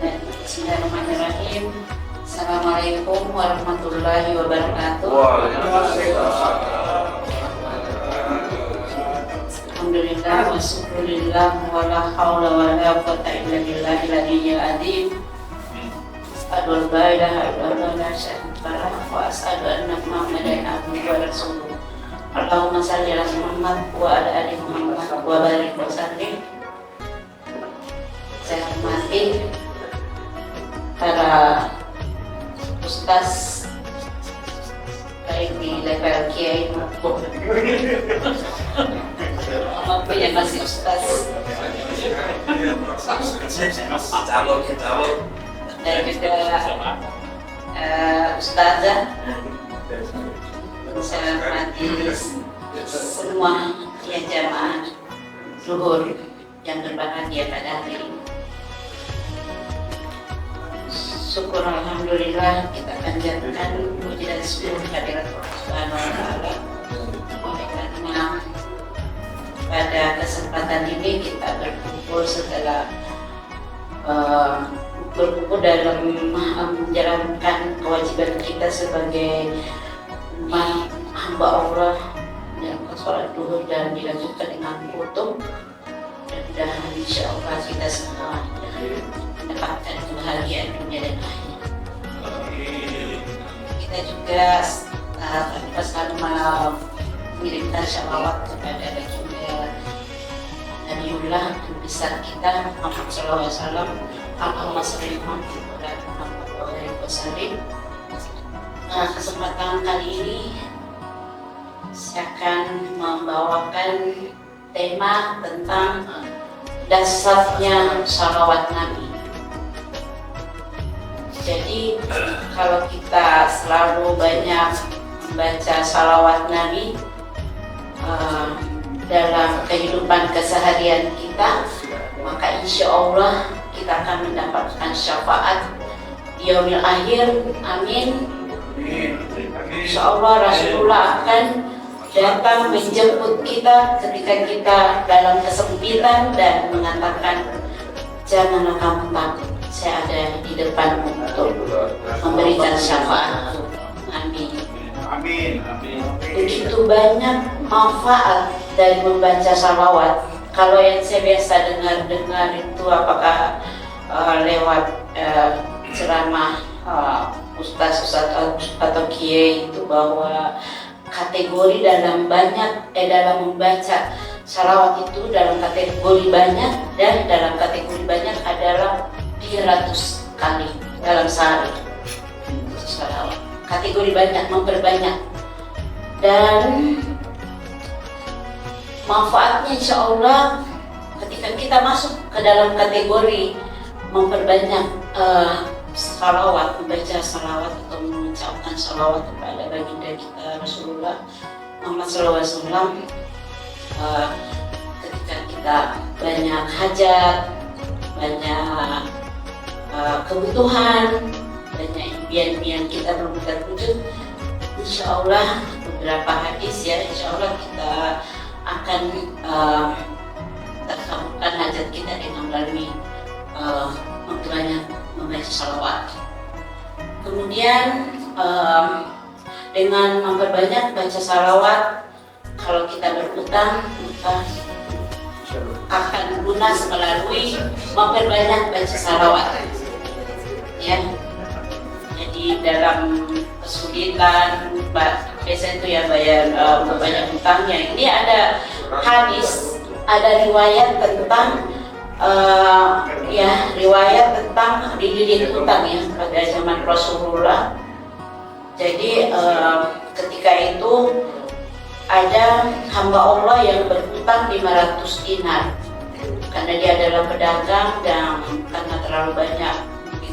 Bismillahirrahmanirrahim. Assalamualaikum warahmatullahi wabarakatuh. Alhamdulillah wa syukurillah wa la hawla wa la quwwata illa billahil aliyyil azim. Asyhadu an la ilaha illallah wa la syarika lahu wa asyhadu anna Muhammadan abduhu wa rasuluh. Allahumma shalli ala Muhammad wa ala ali Muhammad wa barik wa sallim. Saya hormati para ustaz baik di level kiai maupun yang masih ustaz dan juga ustazah. Saya hormati semua yang jamaah zuhur yang berbahagia pada hari ini. Syukur alhamdulillah, kita panjatkan puji dan syukur kehadirat Allah Subhanahu wa taala. Oleh karena pada kesempatan ini kita berkumpul setelah berkumpul dalam menjalankan kewajiban kita sebagai umat hamba Allah dalam sholat duhur dan dilanjutkan dengan kutub. Dan insya Allah kita semua mendapatkan kebahagiaan dunia dan akhirat. Kita juga selalu mengirimkan shalawat kepada baginda Nabiullah besar kita Muhammad SAW. Allahumma sholli ala Muhammad wa alihi wasallim. Kesempatan kali ini saya akan membawakan tema tentang dasarnya shalawat Nabi. Jadi kalau kita selalu banyak membaca shalawat Nabi dalam kehidupan keseharian kita, maka insya Allah kita akan mendapatkan syafaat di yaumil akhir. Amin. Insya Allah Rasulullah akan datang menjemput kita ketika kita dalam kesempitan dan mengatakan, janganlah kamu takut, saya ada di depanmu untuk memberikan syafaat. Amin. Amin. Begitu banyak manfaat dari membaca salawat. Kalau yang saya biasa dengar itu apakah lewat ceramah ustaz atau kiai itu bahwa kategori dalam membaca salawat itu dalam kategori banyak, dan dalam kategori banyak adalah 300 kali dalam sehari. Salawat kategori banyak, memperbanyak, dan manfaatnya insya Allah ketika kita masuk ke dalam kategori memperbanyak salawat, membaca salawat atau mengucapkan salawat kepada baginda kita Rasulullah Muhammad SAW. Ketika kita banyak hajat, banyak kebutuhan, banyak impian-impian kita belum terwujud, insya Allah beberapa hadis ya, insya Allah kita akan terkabulkan hajat kita dengan melalui memperbanyak membaca salawat. Kemudian dengan memperbanyak baca salawat, kalau kita berutang maka akan lunas melalui memperbanyak baca salawat. Ya, jadi dalam kesulitan biasanya itu ya bayar banyak hutangnya. Ini ada hadis, ada riwayat tentang riwayat tentang digigit utang ya pada zaman Rasulullah. Jadi ketika itu ada hamba Allah yang berhutang 500 dinar karena dia adalah pedagang, dan karena terlalu banyak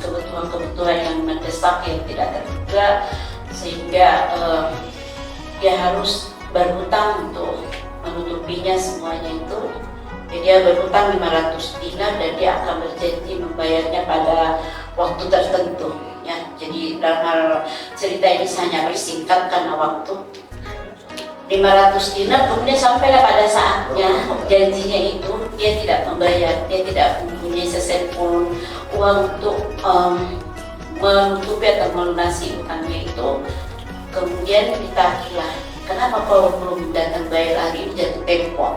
kebutuhan-kebutuhan yang mendesak yang tidak terduga, sehingga dia harus berhutang untuk menutupinya semuanya itu. Jadi dia berhutang 500 dinar dan dia akan berjanji membayarnya pada waktu tertentu ya. Jadi dalam hal cerita ini hanya bersingkat karena waktu. 500 dinar, kemudian sampailah pada saatnya janjinya itu dia tidak membayar, dia tidak mempunyai sesen pun uang untuk menutupi atau melunasi utangnya itu. Kemudian ditagilah, kenapa kau belum datang bayar hari ini, jatuh tempo.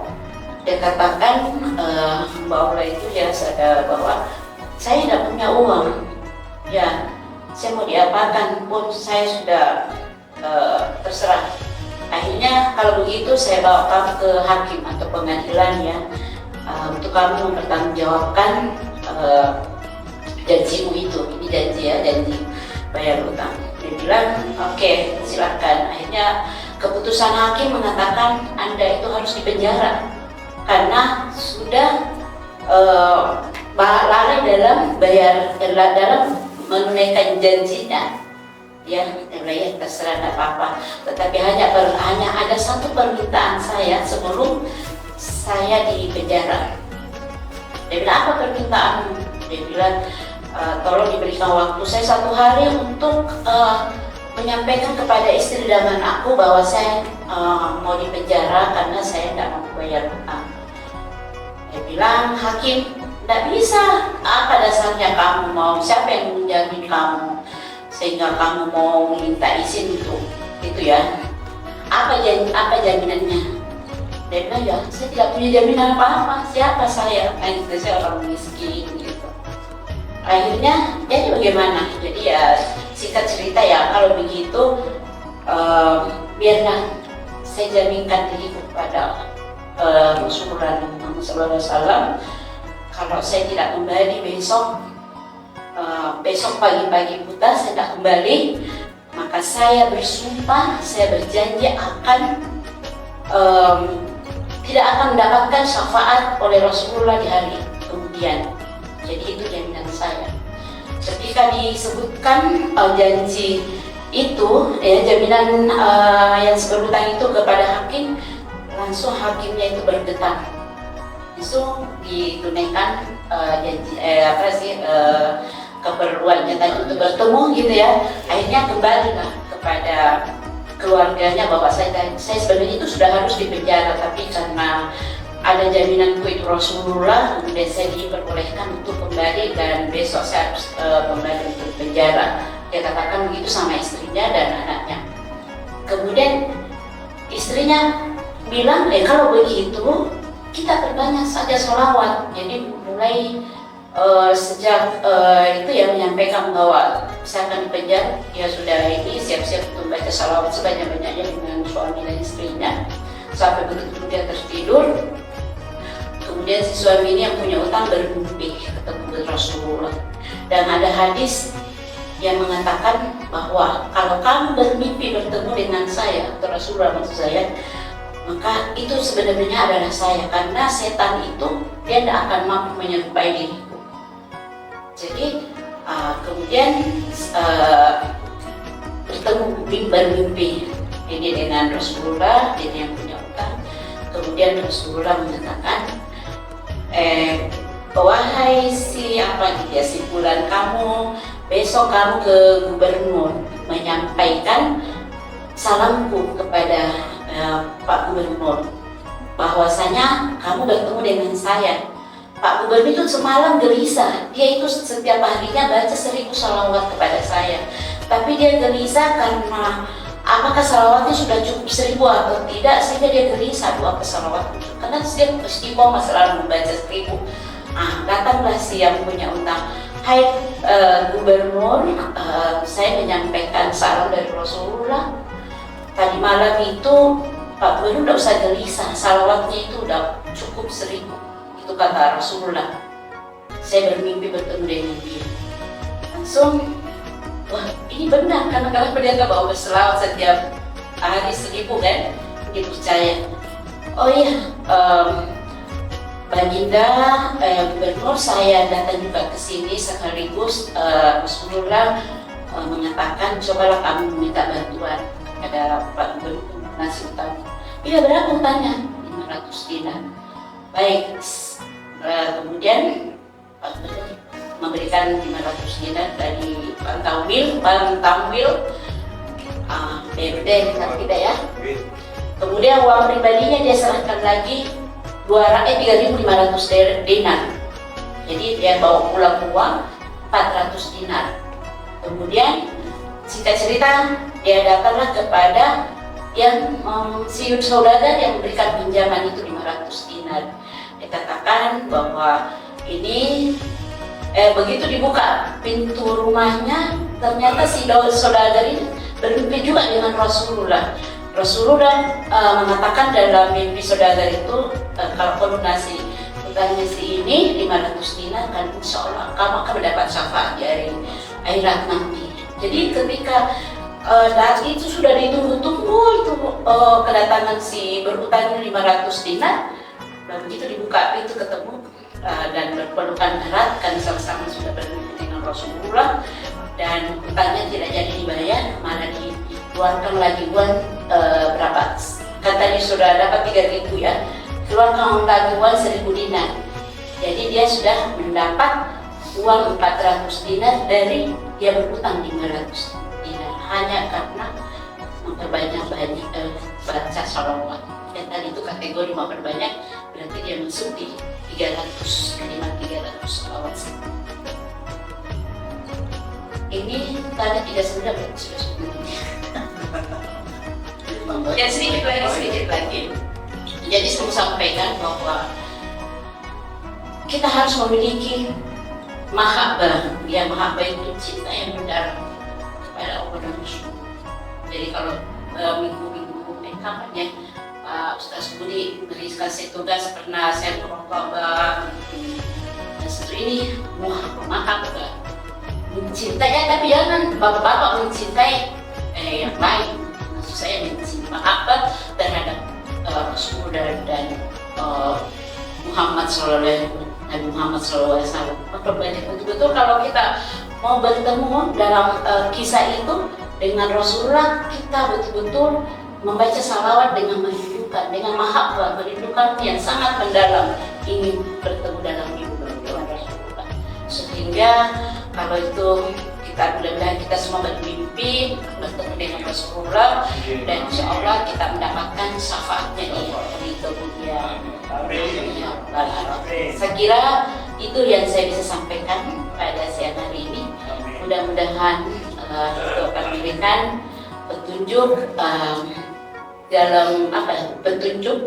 Dia katakan Mbak Ola itu ya sadar bahwa saya tidak punya uang, ya saya mau diapakan pun saya sudah terserah. Akhirnya kalau begitu saya bawa kamu ke hakim atau pengadilan ya, untuk kamu mempertanggungjawabkan janjimu itu. Ini janji ya, janji bayar utang. Dia bilang oke, silakan. Akhirnya keputusan hakim mengatakan Anda itu harus dipenjara karena sudah lalai dalam dalam menunaikan janjinya. Ya terserah, tidak apa-apa. Tetapi hanya ada satu permintaan saya sebelum saya di penjara. Dia bilang, apa permintaanmu? Dia bilang, tolong diberikan waktu saya 1 hari untuk menyampaikan kepada istri dan anakku bahwa saya mau di penjara karena saya tidak mau bayar utang. Dia bilang, hakim, tidak bisa. Apa dasarnya kamu mau? Siapa yang menjamin kamu sehingga kamu mau minta izin itu ya? Apa jaminannya? Dia bilang, ya saya tidak punya jaminan apa-apa. Siapa saya? Saya orang miskin gitu. Akhirnya jadi bagaimana? Jadi ya singkat cerita ya, kalau begitu biarlah saya jaminkan diri kepada Rasulullah SAW. Kalau saya tidak kembali besok pagi-pagi buta saya tidak kembali, maka saya bersumpah, saya berjanji akan tidak akan mendapatkan syafaat oleh Rasulullah di hari kemudian. Jadi itu jaminan saya. Ketika disebutkan janji itu, ya jaminan yang berhutang itu kepada hakim, langsung hakimnya itu bergetar, langsung ditunaikan janji keperluannya tadi untuk bertemu gitu ya. Akhirnya kembalilah kepada keluarganya bahwa saya sebenarnya itu sudah harus dipenjara, tapi karena ada jaminanku itu Rasulullah, kemudian saya diperbolehkan untuk kembali dan besok saya harus kembali untuk penjara. Dia katakan begitu sama istrinya dan anaknya. Kemudian istrinya bilang, kalau begitu kita perbanyak saja sholawat. Jadi mulai sejak itu yang menyampaikan bahwa saya akan dipenjara, dia sudah ini siap-siap untuk baca sholawat sebanyak-banyaknya dengan suami dan istrinya sampai begitu dia tertidur. Kemudian si suami ini yang punya utang bermimpi ketemu Rasulullah, dan ada hadis yang mengatakan bahwa kalau kamu bermimpi bertemu dengan saya atau Rasulullah maksud saya, maka itu sebenarnya adalah saya, karena setan itu dia tidak akan mampu menyerupai diriku. Jadi kemudian bermimpi ini dengan Rasulullah, dia yang punya utang. Kemudian Rasulullah mengatakan, wahai si bulan kamu, besok kamu ke gubernur menyampaikan salamku kepada Pak Gubernur bahwasanya kamu bertemu dengan saya. Pak Gubernur itu semalam gelisah, dia itu setiap harinya baca 1000 salawat kepada saya, tapi dia gelisah karena apakah salawatnya sudah cukup 1000 atau tidak, sehingga dia gelisah apa salawat, karena dia istiqomah selalu membaca 1000. Datanglah si yang punya utang, hai Gubernur, saya menyampaikan salam dari Rasulullah. Tadi malam itu Pak Gubernur tidak usah gelisah, salawatnya itu udah cukup 1000. Itu kata Rasulullah. Saya bermimpi bertemu dengan dia. Langsung, wah ini benar, karena kalau dia bawa berselawat setiap hari 1000 kan, dia percaya. Oh iya, Baginda Gubernur, saya datang juga ke sini sekaligus Rasulullah mengatakan cobalah kamu meminta bantuan kepada Pak Gubernur nasi utang. Iya, berapa utangnya? 500 dinar. Baik, kemudian Pak Gubernur memberikan 500 dinar dari Bang Tamwil, BRD tidak ya. Kemudian uang pribadinya dia serahkan lagi 3.500 dinar. Jadi dia bawa pulang uang 400 dinar. Kemudian singkat cerita dia datanglah kepada yang si saudagar yang memberikan pinjaman itu 500 dinar. Dia katakan bahwa ini begitu dibuka pintu rumahnya, ternyata si saudagar ini bermimpi juga dengan Rasulullah. Rasulullah mengatakan dalam mimpi saudagar itu, kalau lunasi utangnya si ini 500 dinar, kan insya Allah kamu akan mendapat syafaat dari akhirat nanti. Jadi ketika itu sudah ditunggu-tunggu itu kedatangan si berutang 500 dinar, dan begitu dibuka pintu ketemu dan berpelukan erat, kan sama-sama sudah bermimpi dengan Rasulullah, dan utangnya tidak jadi dibayar, malah dikeluarkan lagi uang berapa? Katanya sudah dapat 3.000 ya, keluarkan lagi uang 1.000 dinar. Jadi dia sudah mendapat uang 400 dinar dari dia berutang 500 dinar hanya karena memperbanyak baca sholawat. Dan tadi itu kategori memperbanyak, berarti dia masuk di 300 minimal 300 sholawat. Ini tadi 39 berarti sudah 10. Ya sedikit lagi. Jadi saya sampaikan bahwa kita harus memiliki mahabbah. Ya, mahabbah itu cinta yang mendalam kepada Allah dan Rasul. Jadi kalau minggu-minggu kampanye Ustaz Budi berikan saya tugas, pernah saya berubah ini mahabbah, mencintainya, tapi jangan bapak-bapak mencintai yang lain. Maksud saya mencintai mahabbah terhadap Rasul dan Muhammad Nabi Muhammad SAW. Maka betul-betul kalau kita mau bertemu dalam kisah itu dengan Rasulullah, kita betul-betul membaca salawat dengan merindukan, dengan mahabbah, merindukan yang sangat mendalam, ingin bertemu dalam hidup dengan Rasulullah. Sehingga kalau itu kita mudah-mudahan kita semua bermimpi bertemu dengan Rasulullah, dan insya Allah kita mendapatkan syafaatnya di kemudian. Saya kira itu yang saya bisa sampaikan pada siang hari ini. Mudah-mudahan itu akan memberikan petunjuk petunjuk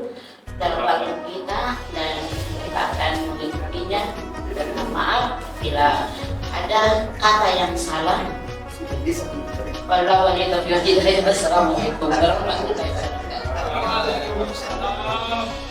dalam waktu kita, dan kita akan mengikutinya. Dan maaf bila ada kata yang salah. Wassalamualaikum warahmatullahi wabarakatuh.